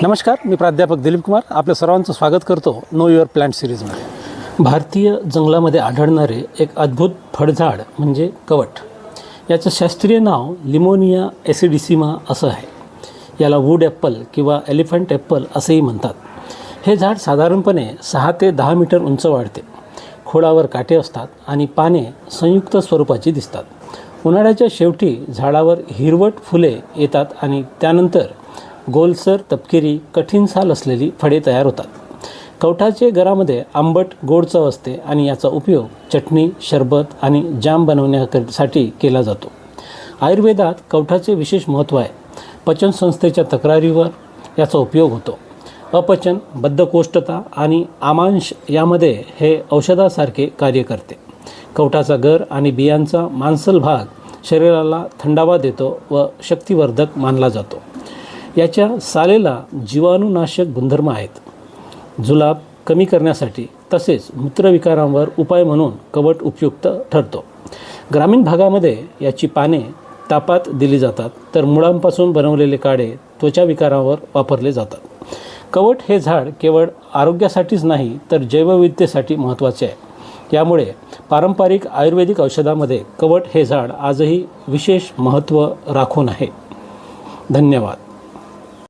नमस्कार, मी प्राध्यापक दिलीप कुमार आपल्या सर्वांचं स्वागत करतो नो युअर प्लांट सिरीजमध्ये। भारतीय जंगलामध्ये आढळणारे एक अद्भुत फळझाड म्हणजे कवठ। याचं शास्त्रीय नाव लिमोनिया ॲसिडिसिमा असं आहे। याला वूड ॲपल किंवा एलिफंट ॲपल असेही म्हणतात। हे झाड साधारणपणे 6 ते 10 मीटर उंच वाढते। खोडावर काटे असतात आणि पाने संयुक्त स्वरूपाची दिसतात। उन्हाळ्याच्या शेवटी झाडावर हिरवट फुले येतात आणि त्यानंतर गोलसर तपकिरी कठीण साल असलेली फळे तयार होतात। कवठाचे गरामध्ये आंबट गोड चव असते आणि याचा उपयोग चटणी, शरबत आणि जाम बनवण्यासाठी केला जातो। आयुर्वेदात कवठाचे विशेष महत्त्व आहे। पचनसंस्थेच्या तक्रारीवर याचा उपयोग होतो। अपचन, बद्धकोष्ठता आणि आमांश यामध्ये हे औषधासारखे कार्य करते। कवठाचा गर आणि बियांचा मांसल भाग शरीराला थंडावा देतो व शक्तिवर्धक मानला जातो। याच्या सालेला जीवाणुनाशक गुणधर्म आहेत। जुलाब कमी करण्यासाठी तसेच मूत्रविकारांवर उपाय म्हणून कवठ उपयुक्त ठरतो। ग्रामीण भागामध्ये याची पाने तापात दिली जातात, तर मुळांपासून बनवलेले काढे त्वचाविकारावर वापरले जातात। कवठ हे झाड केवळ आरोग्यासाठीच नाही तर जैवविविधतेसाठी महत्त्वाचे आहे। त्यामुळे पारंपरिक आयुर्वेदिक औषधामध्ये कवठ हे झाड आजही विशेष महत्त्व राखून आहे। धन्यवाद।